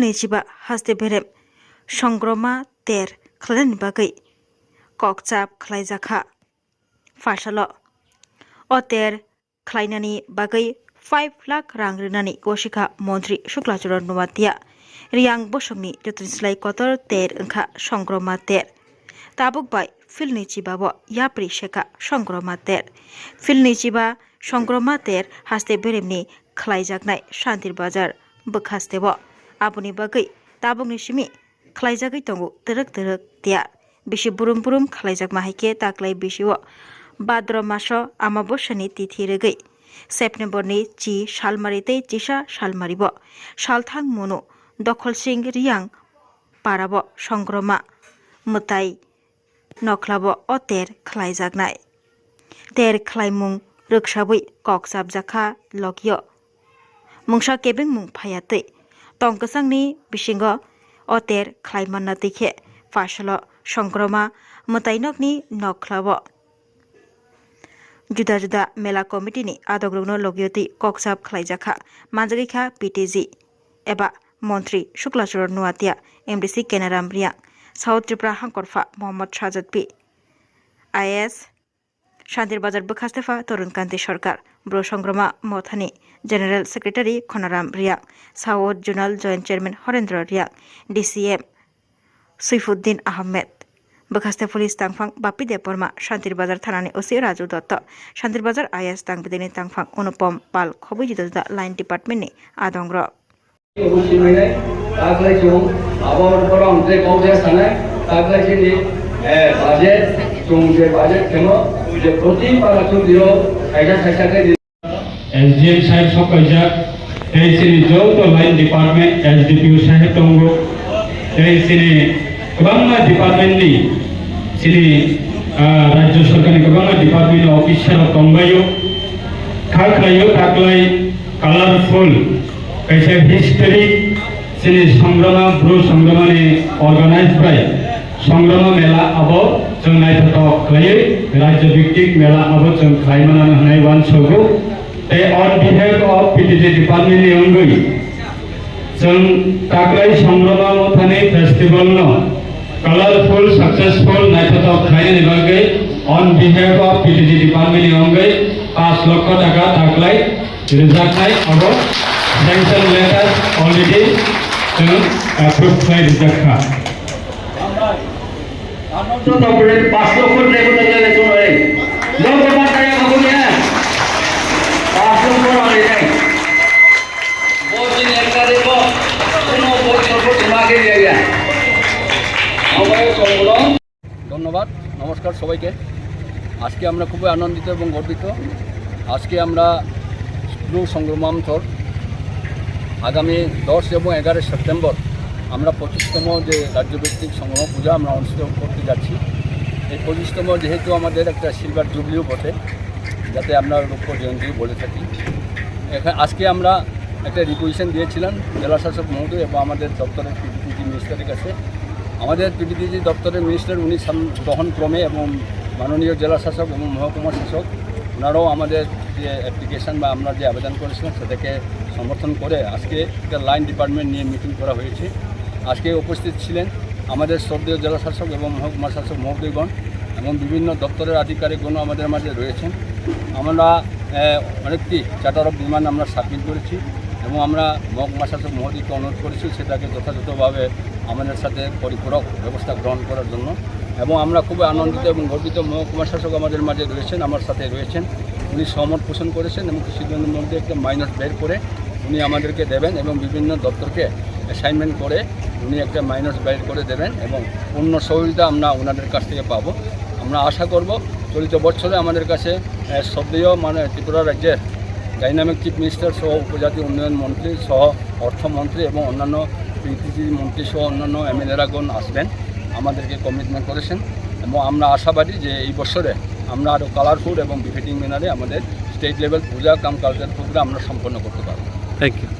फिल्डनि जिबा हास्ते बेरेम संग्रमा तेर खालायनि बागै ककचाब खालायजाखा फारसाल' अतेर खालायनायनि बागै 5 लाख रां रिनानि गसिखा मन्त्रि शुक्लाचरण नुवातिया रियां बसुमनि जतनस्लाय कतर तेर ओंखा संग्रमा तेर ताबुक बाय फिल्डनि जिबाबो याप्रि शेखा संग्रमा तेर फिल्डनि जिबा संग्रमा तेर हास्ते बेरेमनि खालायजागनाय शान्तिर बाजार बोखास्तेबो आबुनि बागै ताबुकनि सिमि खालायजागै दंगो तरक तिया बिसि बुरुम खालायजाग माहिके ताक्लाय बिसिओ भाद्र मासो अमाबस्यानि तिथि रेगै सेप्टेम्बरनि चि सालमारितै चिसा सालमारिबो सालथां मनु दखलसिं रियां पाराबो संग्रमा मुताय नख्लाबो अतेर खालायजागनाय तेर खालायमुं रोखसाबै ककचाब जाखा लगियो मुंसा केबें मुं फायातै तंकसांनि बिसिंगो अतेर खालायमानना तैखे फासल संग्रमा मुतायनकनि नख्लाबो जुदा जुदा मेला कमिटिनि आदग्रौनो लगियति ककचाब खालायजाखा मानजागैखा पिटिजि एबा मन्त्रि शुक्लाचरण नुवातिया एमडिसि केनाराम रियां साउथ त्रिपुरा हांकरफा मोहम्मद साजद पि आईएएस शान्तिर बाजार बोखास्तेफा तरुणकान्ति सरकार ब्रो संग्रमा मथानि जेनेरेल सेक्रेटारि खनाराम रियां south zonal joint chairman Harendra रियां डिसिएम सैफुद्दीन आहमेद बोखास्ते पुलिस तांफां बापी देवबर्मा शान्तिर बाजार थानानि ओसि राजु दत्त शान्तिर बाजार आईएएस तांबिदिनि तांफां अनुपम पाल खबै जुदा जुदा लाइन डिपार्टमेन्टनि आदंग्र एसडीएम साहेब सकायजाक सिनि जौत लाइन डिपार्टमेंट एसडीपीओ साहेब दंगो सिनि गोबां डिपार्टमेंटनि सिनि राज्य सरकारनि गोबां डिपार्टमेंट अफिसार दंबायो खाख्लायो ताक्लाय कालारफुल कैसे हिस्टरी सिनि संग्रमा ब्रु संग्रमानि ऑर्गेनाइज बाय संग्रमा मेला आबो जों नायथाव खालायो राज्य भित्तिक मेला आबो जों खालायमाना होनाय वान सगो they on behalf of PTG department ni onggoi jeng taklai संग्रमा मोथानि festival no colorful successful naithato khaini ni bagai on behalf of PTG department ni onggoi 5 lakh taka taklai rijaknai abo sanction letter already jeng approved by rijakha amra to tapore 5 lakh lego dagale to ei lo tomar kaya bagunya ধন্যবাদ নমস্কার সবাইকে আজকে আমরা খুবই আনন্দিত এবং গর্বিত আজকে আমরা ব্লু সংগ্রামান্তর আগামী 10 এবং 11 সেপ্টেম্বর আমরা 25তম যে রাজ্যভিত্তিক সংগ্রাম পূজা আমরা অনুষ্ঠিত করতে যাচ্ছি এই 25তম যেহেতু আমাদের একটা সিলভার জুবলিও বটে যাতে আমরা রৌপ্য জয়ন্তী বলে থাকি এখানে আজকে আমরা একটা রিকুয়েশন দিয়েছিলাম জেলা শাসক মহোদয় এবং আমাদের দপ্তরের পিডিজি মিনিস্টারের কাছে আমাদের পিডিজি দপ্তরের মিনিস্টার উনি গ্রহণক্রমে এবং মাননীয় জেলা শাসক এবং মহকুমা শাসক ওনারাও আমাদের যে অ্যাপ্লিকেশন বা আমরা যে আবেদন করেছিলাম সেটাকে সমর্থন করে আজকে একটা লাইন ডিপার্টমেন্ট নিয়ে মিটিং করা হয়েছে আজকে উপস্থিত ছিলেন আমাদের শ্রদ্ধেয় জেলা শাসক এবং মহকুমা শাসক মহোদয়গণ এবং বিভিন্ন দপ্তরের আধিকারিকগণও আমাদের মাঝে রয়েছেন আমরা অনেকটি চার্টার অফ ডিমান্ড আমরা সাবমিট করেছি এবং আমরা মহকুমা শাসক মহোদয়কে অনুরোধ করেছি সেটাকে যথাযথভাবে আমাদের সাথে পরিপূরক ব্যবস্থা গ্রহণ করার জন্য এবং আমরা খুবই আনন্দিত এবং গর্বিত মহকুমা শাসক আমাদের মাঝে রয়েছেন আমার সাথে রয়েছেন উনি সহমত পোষণ করেছেন এবং কিছুদিনের মধ্যে একটা মাইনাস বের করে উনি আমাদেরকে দেবেন এবং বিভিন্ন দপ্তরকে অ্যাসাইনমেন্ট করে উনি একটা মাইনাস বের করে দেবেন এবং পূর্ণ সহযোগিতা আমরা ওনাদের কাছ থেকে পাবো আমরা আশা করব চলিত বছরে আমাদের কাছে শ্রদ্ধেয় ত্রিপুরা রাজ্যের ডাইনামিক চিফ মিনিস্টার সহ উপজাতি উন্নয়ন মন্ত্রী সহ অর্থমন্ত্রী এবং অন্যান্য পিটিজি মন্ত্রী সহ অন্যান্য এমএলএরাগণ আসবেন আমাদেরকে কমিটমেন্ট করেছেন এবং আমরা আশাবাদী যে এই বছরে আমরা আরও কালারফুল এবং বিফিটিং ম্যানারে আমাদের state level puja cum culture programme আমরা সম্পন্ন করতে পারব। Thank you.